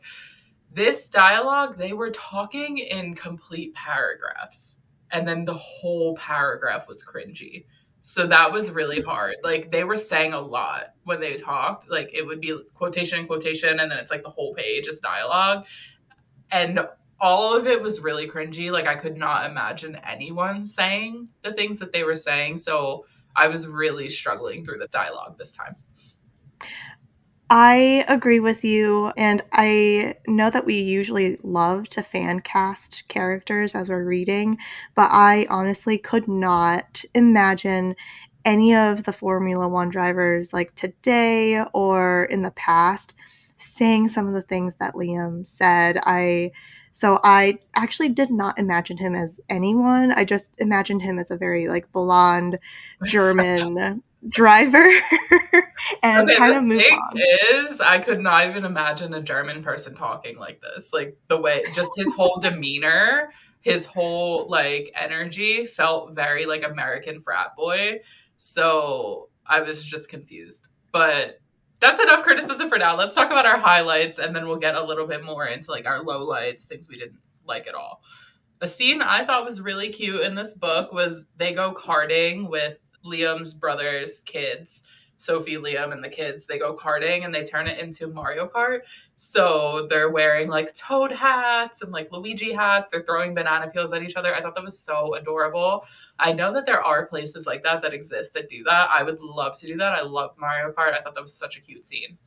This dialogue, they were talking in complete paragraphs, and then the whole paragraph was cringy. So that was really hard. Like, they were saying a lot when they talked. Like, it would be quotation, quotation, and then it's like the whole page is dialogue. And all of it was really cringy. Like, I could not imagine anyone saying the things that they were saying. So I was really struggling through the dialogue this time. I agree with you, and I know that we usually love to fan cast characters as we're reading, but I honestly could not imagine any of the Formula One drivers like today or in the past saying some of the things that Liam said. I actually did not imagine him as anyone. I just imagined him as a very like blonde German driver and Okay, kind the of moved thing on. is, I could not even imagine a German person talking like this. Like, the way, just his whole demeanor, his whole, like, energy felt very, like, American frat boy. So I was just confused. But that's enough criticism for now. Let's talk about our highlights, and then we'll get a little bit more into, like, our lowlights, things we didn't like at all. A scene I thought was really cute in this book was they go karting with Liam's brother's kids. Sophie, Liam, and the kids, they go karting and they turn it into Mario Kart. So they're wearing like Toad hats and like Luigi hats. They're throwing banana peels at each other. I thought that was so adorable. I know that there are places like that that exist that do that. I would love to do that. I love Mario Kart. I thought that was such a cute scene.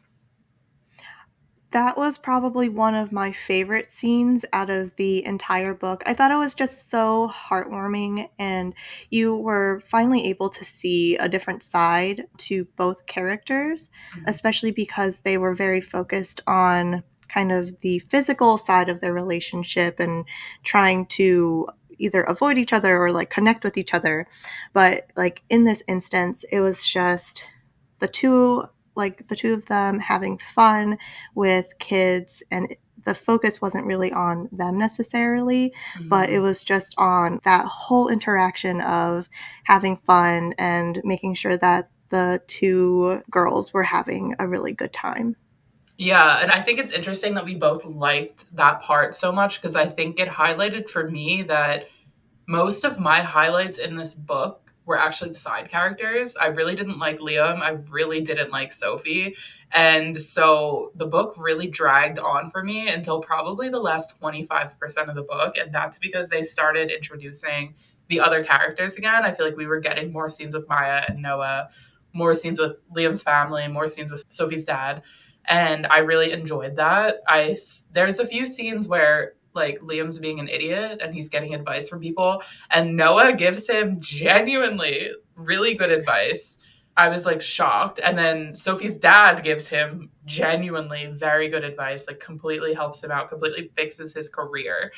That was probably one of my favorite scenes out of the entire book. I thought it was just so heartwarming, and you were finally able to see a different side to both characters, Mhm. especially because they were very focused on kind of the physical side of their relationship and trying to either avoid each other or like connect with each other. But like in this instance, it was just the two the two of them having fun with kids, and the focus wasn't really on them necessarily, but it Mhm. was just on that whole interaction of having fun and making sure that the two girls were having a really good time. Yeah, and I think it's interesting that we both liked that part so much because I think it highlighted for me that most of my highlights in this book were actually the side characters. I really didn't like Liam. I really didn't like Sophie. And so the book really dragged on for me until probably the last 25% of the book. And that's because they started introducing the other characters again. I feel like we were getting more scenes with Maya and Noah, more scenes with Liam's family, more scenes with Sophie's dad. And I really enjoyed that. There's a few scenes where like Liam's being an idiot and he's getting advice from people and Noah gives him genuinely really good advice. I was like shocked. And then Sophie's dad gives him genuinely very good advice, like completely helps him out, completely fixes his career.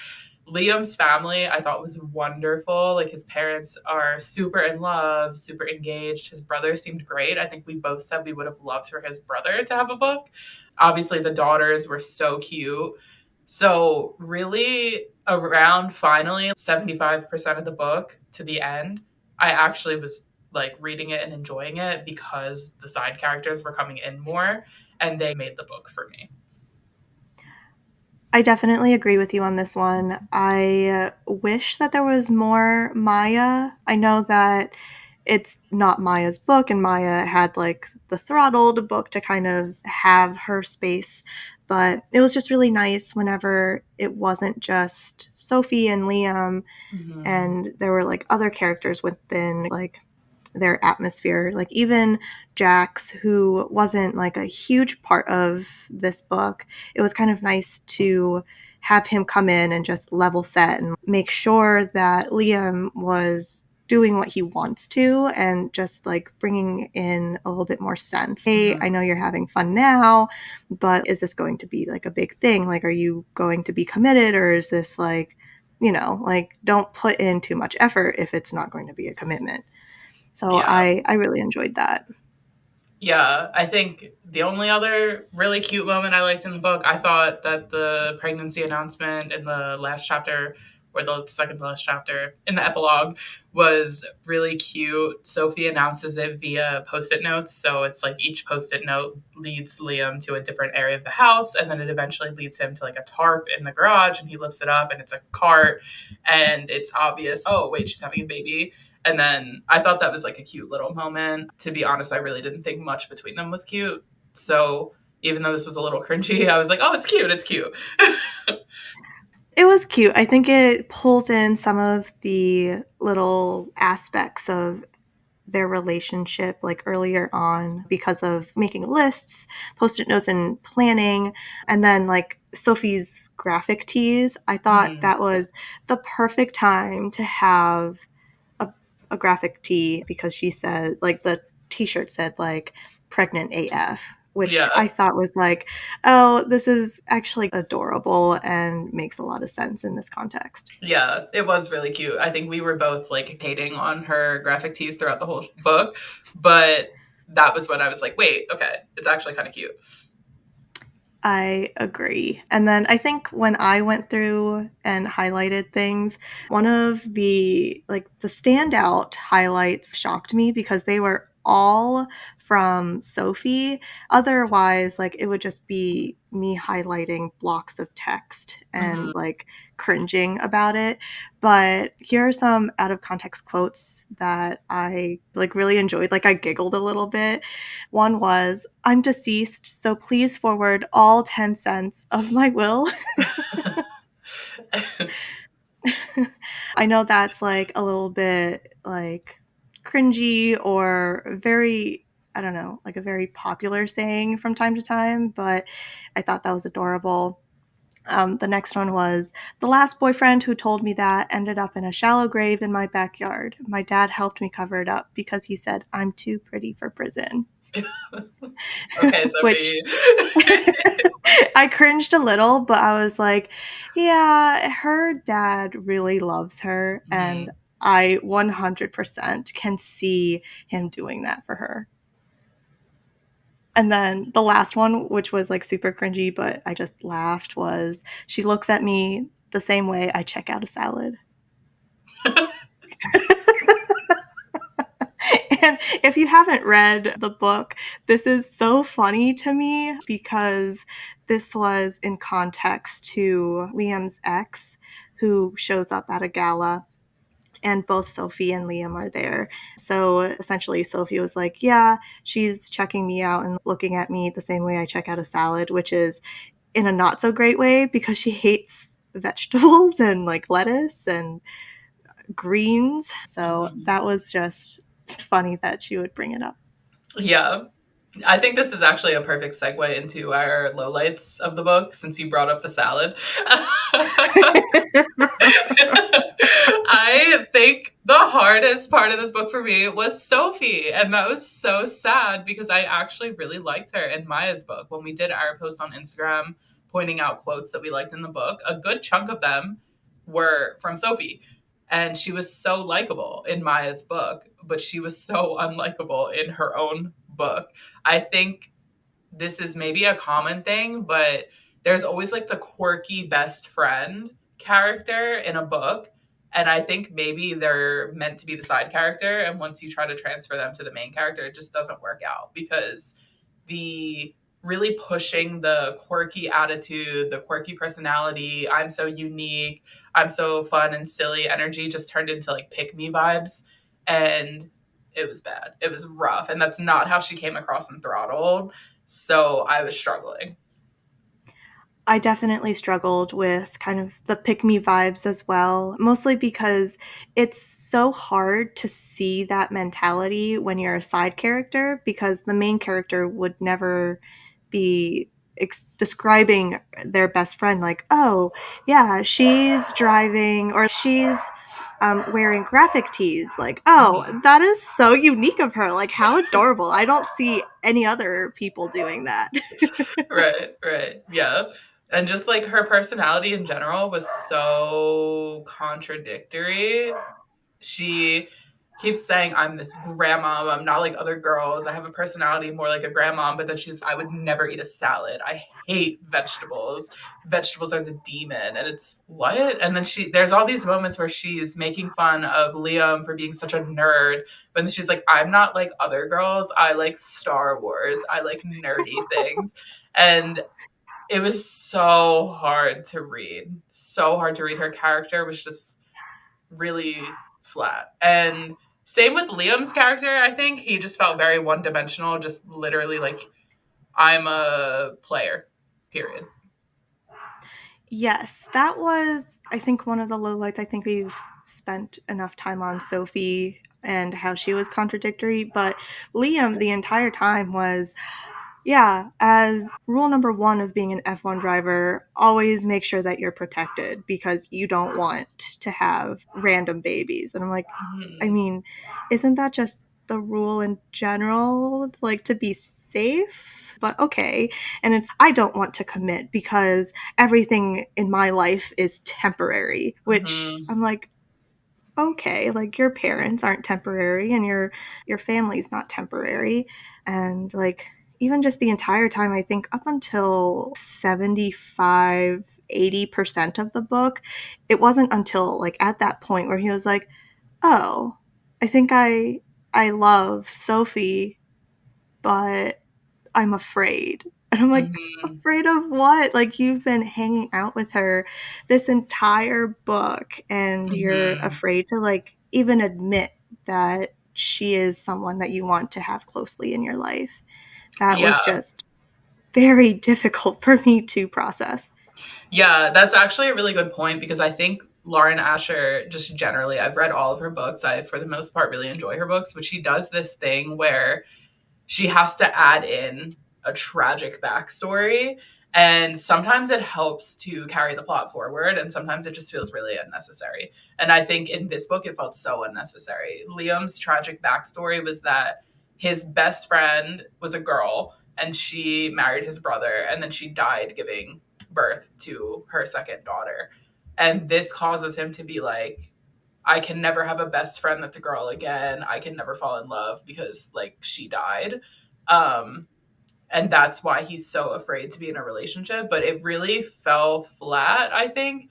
Liam's family, I thought was wonderful. Like his parents are super in love, super engaged. His brother seemed great. I think we both said we would have loved for his brother to have a book. Obviously, the daughters were so cute. So, really, around finally 75% of the book to the end, I actually was like reading it and enjoying it because the side characters were coming in more and they made the book for me. I definitely agree with you on this one. I wish that there was more Maya. I know that it's not Maya's book, and Maya had like the throttled book to kind of have her space. But it was just really nice whenever it wasn't just Sophie and Liam, Mm-hmm. and there were like other characters within like their atmosphere. Like even Jax, who wasn't like a huge part of this book, it was kind of nice to have him come in and just level set and make sure that Liam was doing what he wants to and just like bringing in a little bit more sense. Hey, Mm-hmm. I know you're having fun now, but is this going to be like a big thing? Like, are you going to be committed, or is this like, like don't put in too much effort if it's not going to be a commitment. So Yeah. I really enjoyed that. Yeah, I think the only other really cute moment I liked in the book, I thought that the pregnancy announcement in the last chapter, or the second to last chapter, in the epilogue, was really cute. Sophie announces it via post it notes. So it's like each post it note leads Liam to a different area of the house. And then it eventually leads him to like a tarp in the garage. And he lifts it up and it's a cart. And it's obvious, oh, wait, she's having a baby. And then I thought that was like a cute little moment. To be honest, I really didn't think much between them was cute. So even though this was a little cringy, I was like, oh, it's cute. It's cute. It was cute. I think it pulls in some of the little aspects of their relationship like earlier on because of making lists, post-it notes, and planning. And then like Sophie's graphic tees, I thought that was the perfect time to have a graphic tee because she said like the t-shirt said like pregnant AF, which Yeah. I thought was like, oh, this is actually adorable and makes a lot of sense in this context. Yeah, it was really cute. I think we were both like hating on her graphic tees throughout the whole book, but that was when I was like, wait, okay, it's actually kind of cute. I agree. And then I think when I went through and highlighted things, one of the the standout highlights shocked me because they were all from Sophie. Otherwise, like it would just be me highlighting blocks of text and like cringing about it. But here are some out of context quotes that I like really enjoyed. Like I giggled a little bit. One was, I'm deceased, so please forward all 10 cents of my will. I know that's like a little bit like cringy or very, I don't know, like a very popular saying from time to time, but I thought that was adorable. The next one was, the last boyfriend who told me that ended up in a shallow grave in my backyard. My dad helped me cover it up because he said I'm too pretty for prison. Okay, Which Sophie. I cringed a little, but I was like, yeah, her dad really loves her, and I 100% can see him doing that for her. And then the last one, which was like super cringy, but I just laughed, was she looks at me the same way I check out a salad. And if you haven't read the book, this is so funny to me because this was in context to Liam's ex, who shows up at a gala, and both Sophie and Liam are there. So essentially, Sophie was like, yeah, she's checking me out and looking at me the same way I check out a salad, which is in a not so great way because she hates vegetables and like lettuce and greens. So that was just funny that she would bring it up. Yeah. I think this is actually a perfect segue into our lowlights of the book since you brought up the salad. I think the hardest part of this book for me was Sophie, and that was so sad because I actually really liked her in Maya's book. When we did our post on Instagram pointing out quotes that we liked in the book, a good chunk of them were from Sophie. And she was so likable in Maya's book, but she was so unlikable in her own book. I think this is maybe a common thing, but there's always like the quirky best friend character in a book. And I think maybe they're meant to be the side character. And once you try to transfer them to the main character, it just doesn't work out because the really pushing the quirky attitude, the quirky personality, I'm so unique, I'm so fun and silly energy just turned into like pick me vibes. And it was bad. It was rough. And that's not how she came across in Throttled. So I was struggling. I definitely struggled with kind of the pick me vibes as well, mostly because it's so hard to see that mentality when you're a side character because the main character would never be describing their best friend like, oh, yeah, she's driving or she's wearing graphic tees. Like, oh, that is so unique of her. Like, how adorable. I don't see any other people doing that. Right. Yeah. And just like her personality in general was so contradictory. She keeps saying, I'm this grandma. I'm not like other girls. I have a personality more like a grandma. But then I would never eat a salad. I hate vegetables. Vegetables are the demon. And it's what? And then there's all these moments where she's making fun of Liam for being such a nerd. But then she's like, I'm not like other girls. I like Star Wars. I like nerdy things. And it was so hard to read. So hard to read. Her character was just really flat. And same with Liam's character, I think. He just felt very one dimensional, just literally like, I'm a player, period. Yes, that was, I think, one of the lowlights. I think we've spent enough time on Sophie and how she was contradictory, but Liam the entire time was, yeah, as rule number one of being an F1 driver, always make sure that you're protected because you don't want to have random babies. And I'm like, I Mm-hmm. mean, isn't that just the rule in general, like to be safe? But okay. And it's, I don't want to commit because everything in my life is temporary, which Mm-hmm. I'm like, okay, like your parents aren't temporary and your family's not temporary. And like even just the entire time, I think up until 75-80% of the book, it wasn't until like at that point where he was like, oh, I think I love Sophie, but I'm afraid. And I'm like, Mm-hmm. afraid of what? Like, you've been hanging out with her this entire book, and you're Mm-hmm. afraid to, like, even admit that she is someone that you want to have closely in your life. That Yeah. was just very difficult for me to process. Yeah, that's actually a really good point because I think Lauren Asher, just generally, I've read all of her books. I, for the most part, really enjoy her books, but she does this thing where she has to add in a tragic backstory. And sometimes it helps to carry the plot forward, and sometimes it just feels really unnecessary. And I think in this book, it felt so unnecessary. Liam's tragic backstory was that his best friend was a girl, and she married his brother, and then she died giving birth to her second daughter. And this causes him to be like, I can never have a best friend that's a girl again. I can never fall in love because like she died. Um and that's why he's so afraid to be in a relationship, but it really fell flat, I think.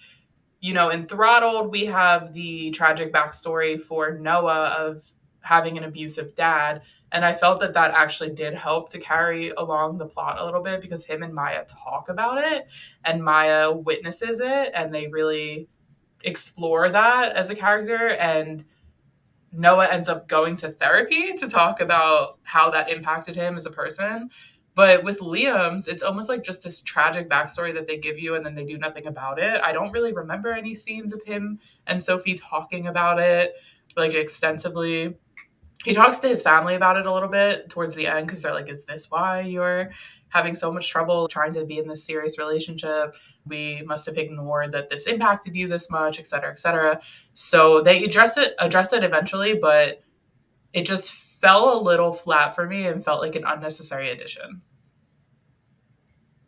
You know, in Throttled, we have the tragic backstory for Noah of having an abusive dad. And I felt that that actually did help to carry along the plot a little bit because him and Maya talk about it and Maya witnesses it and they really explore that as a character. And Noah ends up going to therapy to talk about how that impacted him as a person. But with Liam's, it's almost like just this tragic backstory that they give you and then they do nothing about it. I don't really remember any scenes of him and Sophie talking about it like extensively. He talks to his family about it a little bit towards the end because they're like, is this why you're having so much trouble trying to be in this serious relationship? We must have ignored that this impacted you this much, et cetera, et cetera. So they address it eventually, but it just fell a little flat for me and felt like an unnecessary addition.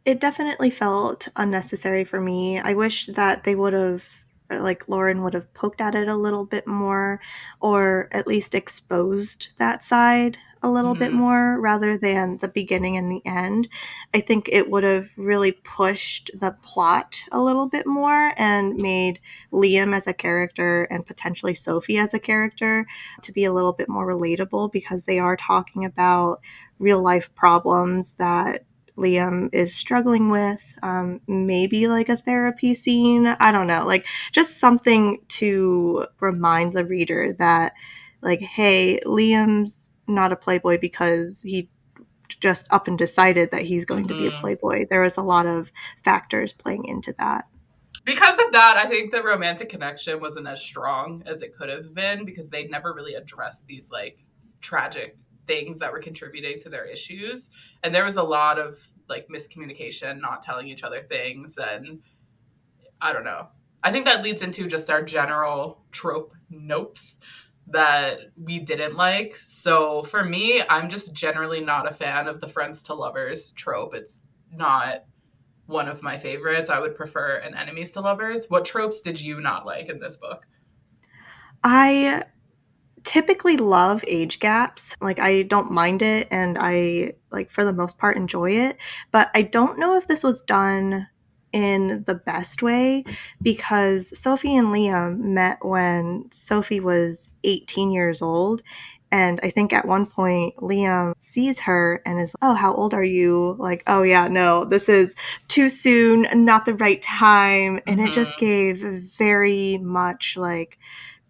It definitely felt unnecessary for me. I wish that they would have, like, Lauren would have poked at it a little bit more, or at least exposed that side a little bit Mm-hmm. more rather than the beginning and the end. I think it would have really pushed the plot a little bit more and made Liam as a character and potentially Sophie as a character to be a little bit more relatable because they are talking about real life problems that Liam is struggling with. Maybe like a therapy scene. I don't know. Like just something to remind the reader that, like, hey, Liam's not a playboy because he just up and decided that he's going to be a Mm-hmm. playboy. There was a lot of factors playing into that. Because of that, I think the romantic connection wasn't as strong as it could have been because they never really addressed these like tragic things that were contributing to their issues. And there was a lot of like miscommunication, not telling each other things. And I don't know. I think that leads into just our general trope nopes that we didn't like. So for me, I'm just generally not a fan of the friends to lovers trope. It's not one of my favorites. I would prefer an enemies to lovers. What tropes did you not like in this book? I typically love age gaps. Like I don't mind it and I like for the most part enjoy it, but I don't know if this was done in the best way because Sophie and Liam met when Sophie was 18 years old. And I think at one point Liam sees her and is, oh, how old are you? Like, oh, yeah, no, this is too soon, not the right time. And it just Mm-hmm. gave very much like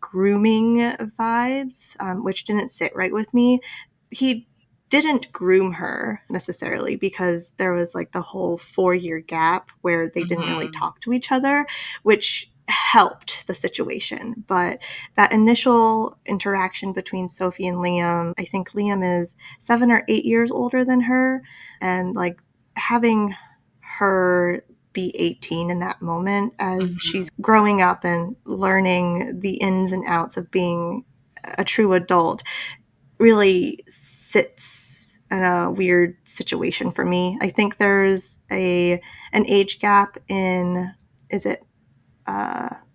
grooming vibes, which didn't sit right with me. He didn't groom her necessarily because there was like the whole 4-year gap where they didn't really talk to each other, which helped the situation. But that initial interaction between Sophie and Liam, I think Liam is 7 or 8 years older than her, and like having her be 18 in that moment as she's growing up and learning the ins and outs of being a true adult really sits in a weird situation for me. I think there's an age gap in, is it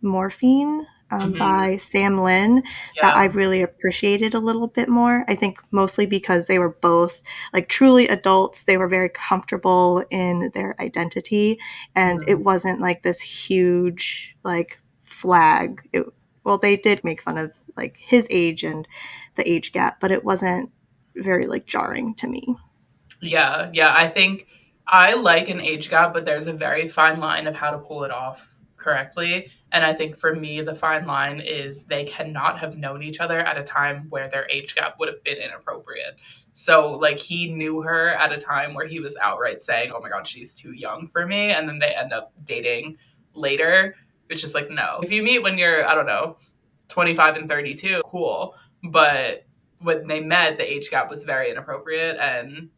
Morphine by Sam Lin that I really appreciated a little bit more. I think mostly because they were both like truly adults. They were very comfortable in their identity, and it wasn't like this huge like flag. Well, they did make fun of like his age and the age gap, but it wasn't very like jarring to me. Yeah, I think I like an age gap, but there's a very fine line of how to pull it off correctly. And I think for me, the fine line is they cannot have known each other at a time where their age gap would have been inappropriate. So, like, he knew her at a time where he was outright saying, oh my God, she's too young for me. And then they end up dating later, which is like, no. If you meet when you're, I don't know, 25 and 32, cool. But when they met, the age gap was very inappropriate. And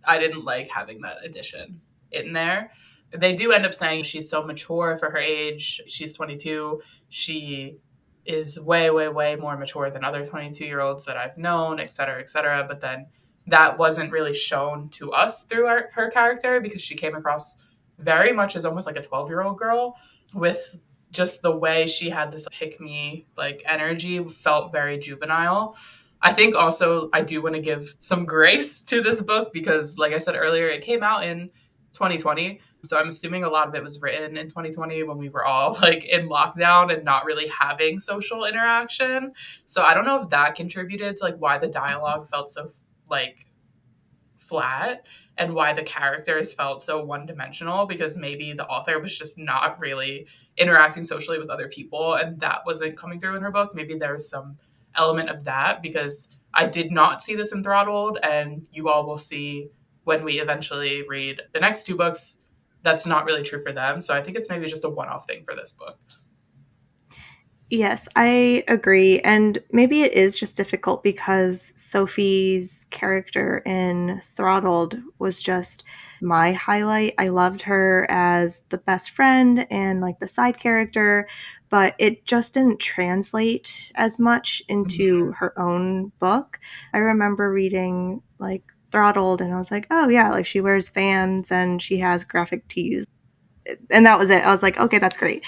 I didn't like having that addition in there. They do end up saying she's so mature for her age. She's 22. She is way, way, way more mature than other 22-year-olds that I've known, et cetera, et cetera. But then that wasn't really shown to us through her character because she came across very much as almost like a 12-year-old girl with just the way she had this pick me like energy felt very juvenile. I think also I do want to give some grace to this book because, like I said earlier, it came out in 2020. So I'm assuming a lot of it was written in 2020 when we were all like in lockdown and not really having social interaction. So I don't know if that contributed to like why the dialogue felt so like flat and why the characters felt so one-dimensional because maybe the author was just not really interacting socially with other people and that wasn't coming through in her book. Maybe there was some element of that because I did not see this in Throttled, and you all will see when we eventually read the next two books that's not really true for them. So I think it's maybe just a one-off thing for this book. Yes, I agree. And maybe it is just difficult because Sophie's character in Throttled was just my highlight. I loved her as the best friend and like the side character, but it just didn't translate as much into her own book. I remember reading like Throttled and I was like, oh yeah, like she wears Vans and she has graphic tees. And that was it. I was like, okay, that's great.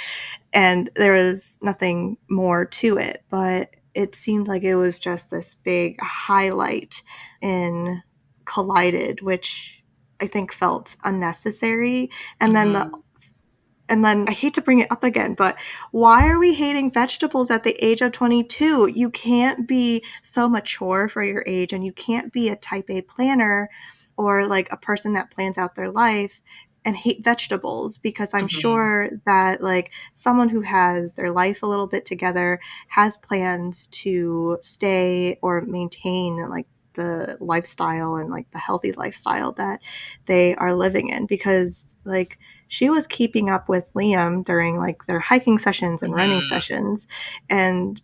And there was nothing more to it, but it seemed like it was just this big highlight in Collided, which I think felt unnecessary. And then I hate to bring it up again, but why are we hating vegetables at the age of 22? You can't be so mature for your age, and you can't be a type A planner or like a person that plans out their life and hate vegetables, because I'm sure that like someone who has their life a little bit together has plans to stay or maintain like the lifestyle and like the healthy lifestyle that they are living in, because like she was keeping up with Liam during like their hiking sessions and running sessions, and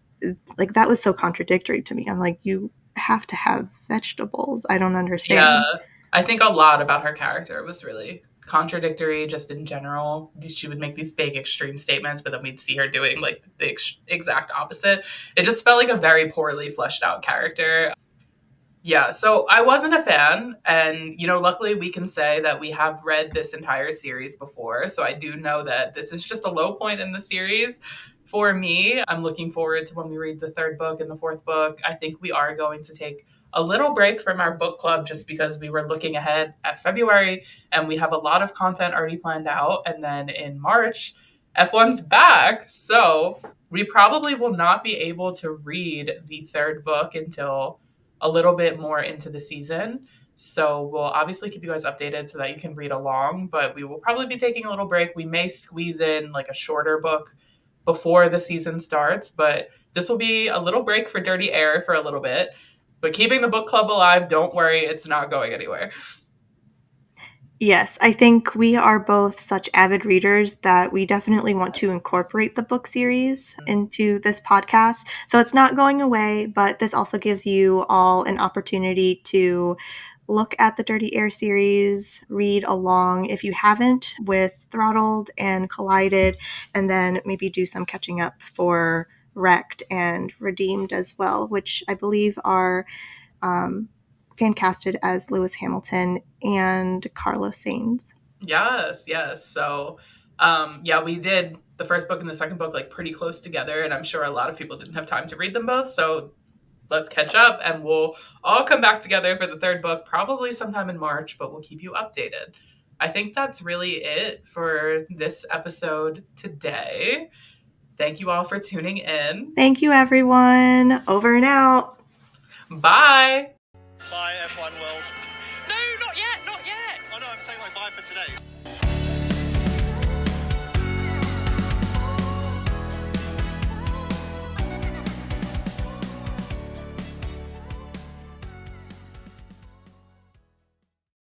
like that was so contradictory to me. I'm like, you have to have vegetables. I don't understand. Yeah, I think a lot about her character was really contradictory just in general. She would make these big extreme statements, but then we'd see her doing like the exact opposite. It just felt like a very poorly fleshed out character. Yeah, so I wasn't a fan. And, you know, luckily we can say that we have read this entire series before. So I do know that this is just a low point in the series. For me, I'm looking forward to when we read the third book and the fourth book. I think we are going to take a little break from our book club just because we were looking ahead at February and we have a lot of content already planned out. And then in March, F1's back. So we probably will not be able to read the third book until a little bit more into the season. So we'll obviously keep you guys updated so that you can read along, but we will probably be taking a little break. We may squeeze in like a shorter book before the season starts, but this will be a little break for Dirty Air for a little bit. But keeping the book club alive, don't worry, it's not going anywhere. Yes, I think we are both such avid readers that we definitely want to incorporate the book series into this podcast. So it's not going away, but this also gives you all an opportunity to look at the Dirty Air series, read along if you haven't with Throttled and Collided, and then maybe do some catching up for Wrecked and Redeemed as well, which I believe are fan casted as Lewis Hamilton and Carlos Sainz. Yes. So, we did the first book and the second book like pretty close together, and I'm sure a lot of people didn't have time to read them both. So let's catch up, and we'll all come back together for the third book, probably sometime in March, but we'll keep you updated. I think that's really it for this episode today. Thank you all for tuning in. Thank you, everyone. Over and out. Bye. Bye, F1 world. No, not yet. Oh no, I'm saying like bye for today.